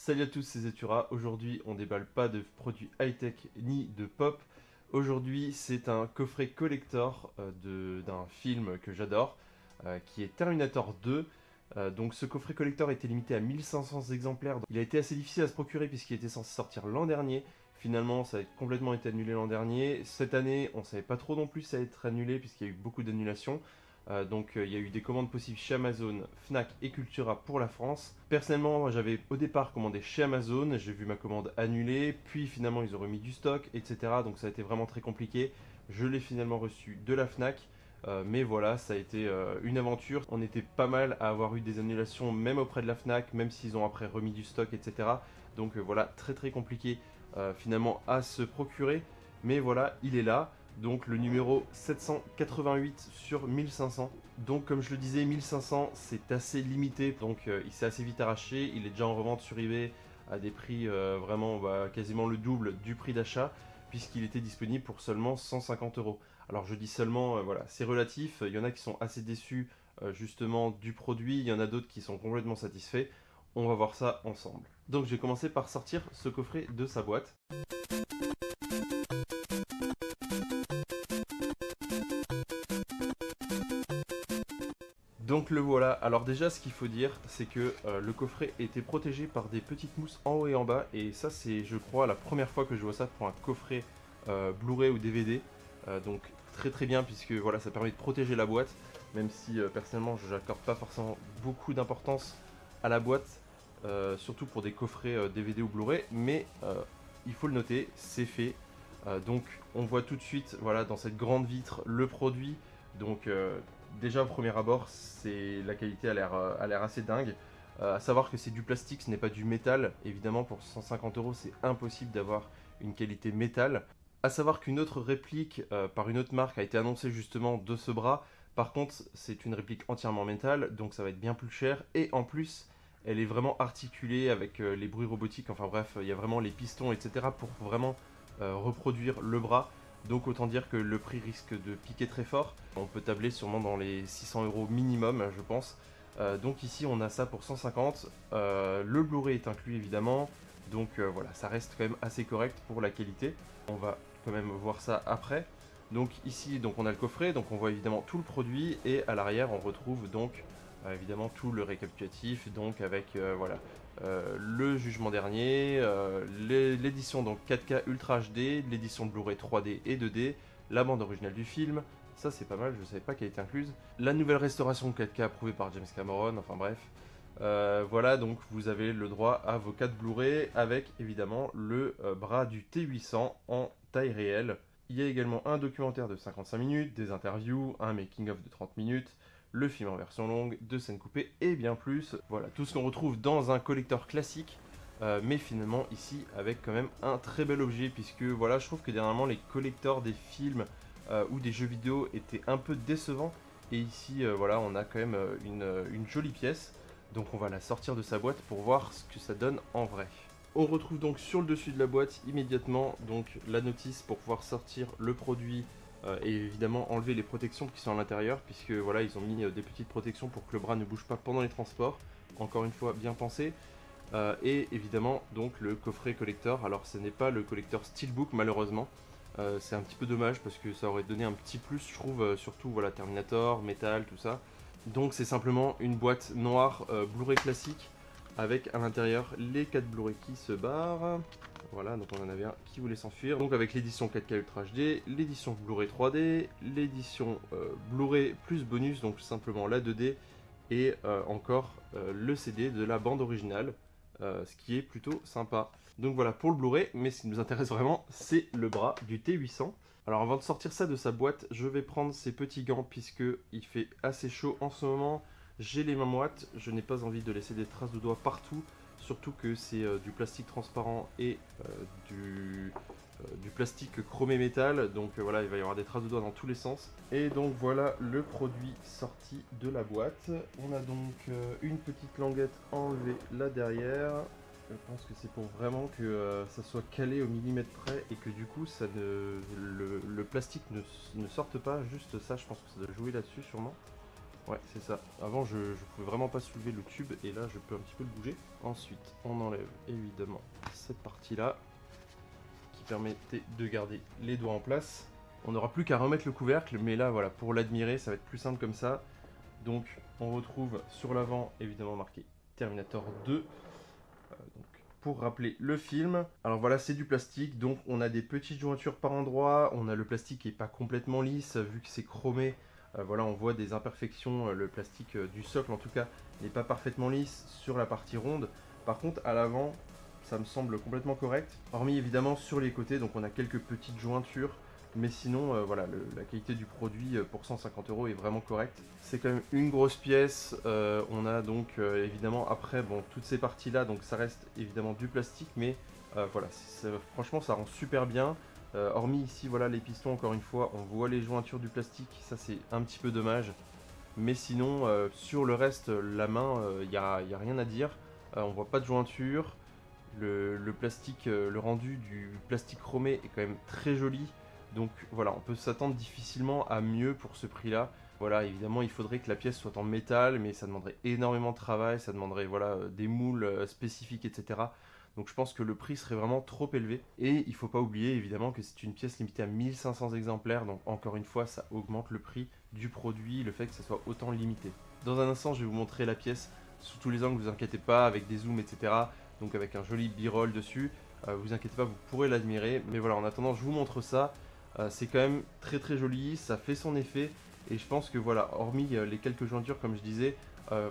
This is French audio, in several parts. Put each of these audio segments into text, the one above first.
Salut à tous, c'est Zetura. Aujourd'hui, on déballe pas de produits high-tech ni de pop. Aujourd'hui, c'est un coffret collector d'un film que j'adore, qui est Terminator 2. Donc ce coffret collector était limité à 1500 exemplaires. Donc, il a été assez difficile à se procurer puisqu'il était censé sortir l'an dernier. Finalement, ça a complètement été annulé l'an dernier. Cette année, on savait pas trop non plus si ça allait être annulé puisqu'il y a eu beaucoup d'annulations. Il y a eu des commandes possibles chez Amazon, Fnac et Cultura pour la France. Personnellement, moi j'avais au départ commandé chez Amazon, j'ai vu ma commande annulée, puis finalement ils ont remis du stock, etc. Donc ça a été vraiment très compliqué. Je l'ai finalement reçu de la Fnac. Mais voilà, ça a été une aventure. On était pas mal à avoir eu des annulations même auprès de la Fnac, même s'ils ont après remis du stock, etc. Voilà, très très compliqué finalement à se procurer. Mais voilà, il est là. Donc le numéro 788 sur 1500. Donc comme je le disais, 1500 c'est assez limité. Donc il s'est assez vite arraché. Il est déjà en revente sur eBay à des prix vraiment quasiment le double du prix d'achat, puisqu'il était disponible pour seulement 150 euros. Alors je dis seulement, voilà, c'est relatif. Il y en a qui sont assez déçus justement du produit. Il y en a d'autres qui sont complètement satisfaits. On va voir ça ensemble. Donc je vais commencer par sortir ce coffret de sa boîte. Donc le voilà. Alors déjà, ce qu'il faut dire, c'est que le coffret était protégé par des petites mousses en haut et en bas. Et ça, c'est, je crois, la première fois que je vois ça pour un coffret Blu-ray ou DVD. Donc très très bien, puisque voilà, ça permet de protéger la boîte. Même si personnellement, je n'accorde pas forcément beaucoup d'importance à la boîte, surtout pour des coffrets DVD ou Blu-ray. Mais il faut le noter, c'est fait. Donc on voit tout de suite, voilà, dans cette grande vitre, le produit. Donc déjà au premier abord, la qualité a l'air assez dingue. À savoir que c'est du plastique, ce n'est pas du métal. Évidemment, pour 150 euros, c'est impossible d'avoir une qualité métal. À savoir qu'une autre réplique par une autre marque a été annoncée justement de ce bras. Par contre, c'est une réplique entièrement métal, donc ça va être bien plus cher. Et en plus, elle est vraiment articulée avec les bruits robotiques. Enfin bref, il y a vraiment les pistons, etc. pour vraiment reproduire le bras. Donc autant dire que le prix risque de piquer très fort. On peut tabler sûrement dans les 600 euros minimum, je pense. Donc ici on a ça pour 150. Le Blu-ray est inclus évidemment. Donc voilà, ça reste quand même assez correct pour la qualité. On va quand même voir ça après. Donc ici donc on a le coffret, donc on voit évidemment tout le produit et à l'arrière on retrouve donc évidemment tout le récapitulatif, donc avec voilà, le jugement dernier, l'édition donc 4K Ultra HD, l'édition Blu-ray 3D et 2D, la bande originale du film, ça c'est pas mal, je ne savais pas qu'elle était incluse, la nouvelle restauration 4K approuvée par James Cameron, enfin bref. Voilà, donc vous avez le droit à vos 4 Blu-ray avec évidemment le bras du T800 en taille réelle. Il y a également un documentaire de 55 minutes, des interviews, un making-of de 30 minutes, le film en version longue, 2 scènes coupées et bien plus. Voilà, tout ce qu'on retrouve dans un collector classique, mais finalement ici avec quand même un très bel objet, puisque voilà, je trouve que dernièrement les collectors des films ou des jeux vidéo étaient un peu décevants, et ici voilà, on a quand même une jolie pièce, donc on va la sortir de sa boîte pour voir ce que ça donne en vrai. On retrouve donc sur le dessus de la boîte immédiatement donc la notice pour pouvoir sortir le produit et évidemment enlever les protections qui sont à l'intérieur, puisque voilà, ils ont mis des petites protections pour que le bras ne bouge pas pendant les transports. Encore une fois, bien pensé. Et évidemment donc le coffret collector. Alors ce n'est pas le collector Steelbook malheureusement. C'est un petit peu dommage parce que ça aurait donné un petit plus, je trouve, surtout voilà, Terminator, Metal, tout ça. Donc c'est simplement une boîte noire Blu-ray classique avec à l'intérieur les 4 Blu-ray qui se barrent. Voilà, donc on en avait un qui voulait s'enfuir. Donc avec l'édition 4K Ultra HD, l'édition Blu-ray 3D, l'édition Blu-ray plus bonus, donc simplement la 2D, et encore le CD de la bande originale, ce qui est plutôt sympa. Donc voilà pour le Blu-ray, mais ce qui nous intéresse vraiment, c'est le bras du T800. Alors avant de sortir ça de sa boîte, je vais prendre ces petits gants puisque il fait assez chaud en ce moment. J'ai les mains moites, je n'ai pas envie de laisser des traces de doigts partout, surtout que c'est du plastique transparent et du plastique chromé métal, donc voilà, il va y avoir des traces de doigts dans tous les sens. Et donc voilà le produit sorti de la boîte. On a donc une petite languette enlevée là derrière. Je pense que c'est pour vraiment que ça soit calé au millimètre près et que du coup ça le plastique ne sorte pas, juste ça, je pense que ça doit jouer là-dessus sûrement. Ouais, c'est ça. Avant, je pouvais vraiment pas soulever le tube et là, je peux un petit peu le bouger. Ensuite, on enlève évidemment cette partie-là qui permettait de garder les doigts en place. On n'aura plus qu'à remettre le couvercle, mais là, voilà, pour l'admirer, ça va être plus simple comme ça. Donc, on retrouve sur l'avant, évidemment, marqué Terminator 2. Donc, pour rappeler le film. Alors voilà, c'est du plastique, donc on a des petites jointures par endroit. On a le plastique qui n'est pas complètement lisse, vu que c'est chromé. Voilà, on voit des imperfections. Le plastique du socle, en tout cas, n'est pas parfaitement lisse sur la partie ronde. Par contre, à l'avant, ça me semble complètement correct. Hormis évidemment sur les côtés, donc on a quelques petites jointures. Mais sinon, voilà, la qualité du produit pour 150 € est vraiment correcte. C'est quand même une grosse pièce. On a donc évidemment après, bon, toutes ces parties-là, donc ça reste évidemment du plastique, mais voilà, franchement, ça rend super bien. Hormis ici, voilà, les pistons, encore une fois, on voit les jointures du plastique. Ça, c'est un petit peu dommage. Mais sinon, sur le reste, la main, il n'y a rien à dire. On voit pas de jointure. Le plastique, le rendu du plastique chromé est quand même très joli. Donc voilà, on peut s'attendre difficilement à mieux pour ce prix-là. Voilà, évidemment, il faudrait que la pièce soit en métal, mais ça demanderait énormément de travail, ça demanderait voilà, des moules spécifiques, etc. Donc je pense que le prix serait vraiment trop élevé. Et il ne faut pas oublier évidemment que c'est une pièce limitée à 1500 exemplaires, donc encore une fois, ça augmente le prix du produit, le fait que ça soit autant limité. Dans un instant, je vais vous montrer la pièce sous tous les angles, vous inquiétez pas, avec des zooms, etc. Donc avec un joli b-roll dessus. Vous inquiétez pas, vous pourrez l'admirer. Mais voilà, en attendant, je vous montre ça. C'est quand même très très joli, ça fait son effet. Et je pense que voilà, hormis les quelques jointures comme je disais,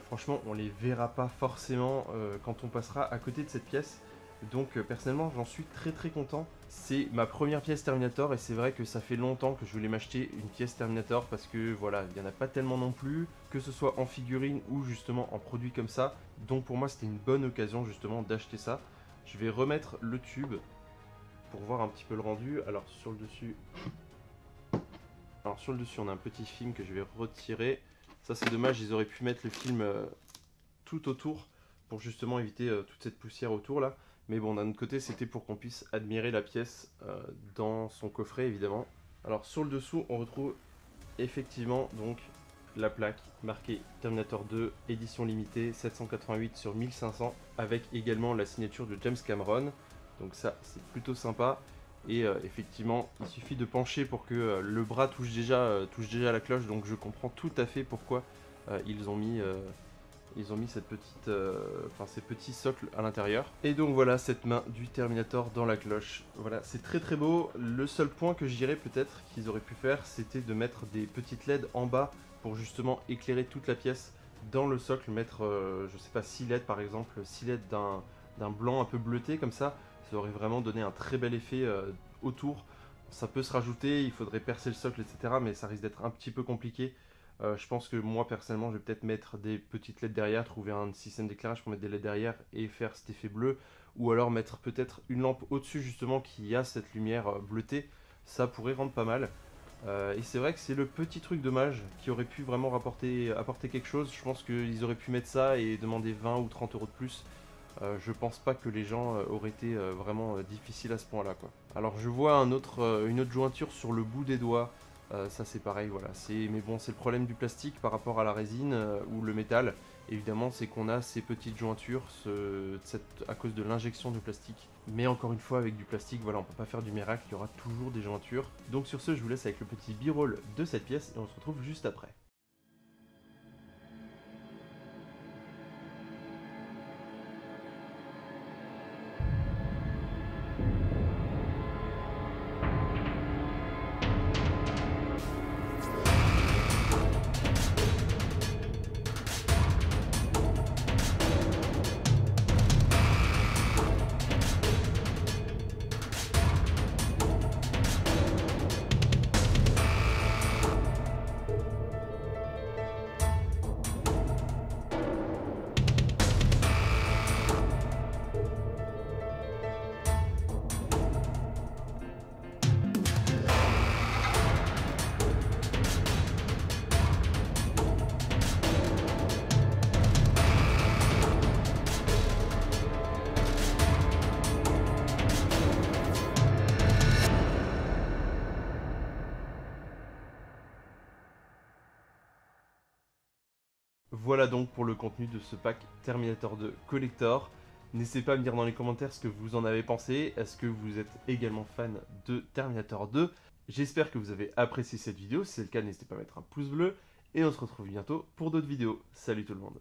franchement on les verra pas forcément quand on passera à côté de cette pièce. Donc personnellement j'en suis très très content. C'est ma première pièce Terminator et c'est vrai que ça fait longtemps que je voulais m'acheter une pièce Terminator parce que voilà, il n'y en a pas tellement non plus, que ce soit en figurine ou justement en produit comme ça. Donc pour moi c'était une bonne occasion justement d'acheter ça. Je vais remettre le tube pour voir un petit peu le rendu. Alors sur le dessus, on a un petit film que je vais retirer. Ça c'est dommage, ils auraient pu mettre le film tout autour pour justement éviter toute cette poussière autour là. Mais bon, d'un autre côté, c'était pour qu'on puisse admirer la pièce dans son coffret évidemment. Alors sur le dessous, on retrouve effectivement donc la plaque marquée Terminator 2 édition limitée 788 sur 1500 avec également la signature de James Cameron. Donc ça c'est plutôt sympa et effectivement il suffit de pencher pour que le bras touche déjà la cloche, donc je comprends tout à fait pourquoi ils ont mis cette petite, ces petits socles à l'intérieur. Et donc voilà cette main du Terminator dans la cloche. Voilà, c'est très très beau. Le seul point que je dirais peut-être qu'ils auraient pu faire, c'était de mettre des petites LED en bas pour justement éclairer toute la pièce. Dans le socle, mettre, je sais pas, 6 LED par exemple, 6 LED d'un blanc un peu bleuté comme ça. Ça aurait vraiment donné un très bel effet autour. Ça peut se rajouter, il faudrait percer le socle, etc. Mais ça risque d'être un petit peu compliqué. Je pense que moi personnellement je vais peut-être mettre des petites LED derrière, trouver un système d'éclairage pour mettre des LED derrière et faire cet effet bleu. Ou alors mettre peut-être une lampe au-dessus justement qui a cette lumière bleutée. Ça pourrait rendre pas mal. Et c'est vrai que c'est le petit truc dommage qui aurait pu vraiment apporter quelque chose. Je pense qu'ils auraient pu mettre ça et demander 20 ou 30 € de plus. Je pense pas que les gens auraient été vraiment difficiles à ce point là quoi. Alors je vois une autre jointure sur le bout des doigts, ça c'est pareil voilà, mais bon c'est le problème du plastique par rapport à la résine ou le métal, évidemment c'est qu'on a ces petites jointures à cause de l'injection de plastique. Mais encore une fois avec du plastique voilà, on peut pas faire du miracle, il y aura toujours des jointures. Donc sur ce je vous laisse avec le petit b-roll de cette pièce et on se retrouve juste après. Voilà donc pour le contenu de ce pack Terminator 2 Collector. N'hésitez pas à me dire dans les commentaires ce que vous en avez pensé. Est-ce que vous êtes également fan de Terminator 2? J'espère que vous avez apprécié cette vidéo. Si c'est le cas, n'hésitez pas à mettre un pouce bleu. Et on se retrouve bientôt pour d'autres vidéos. Salut tout le monde.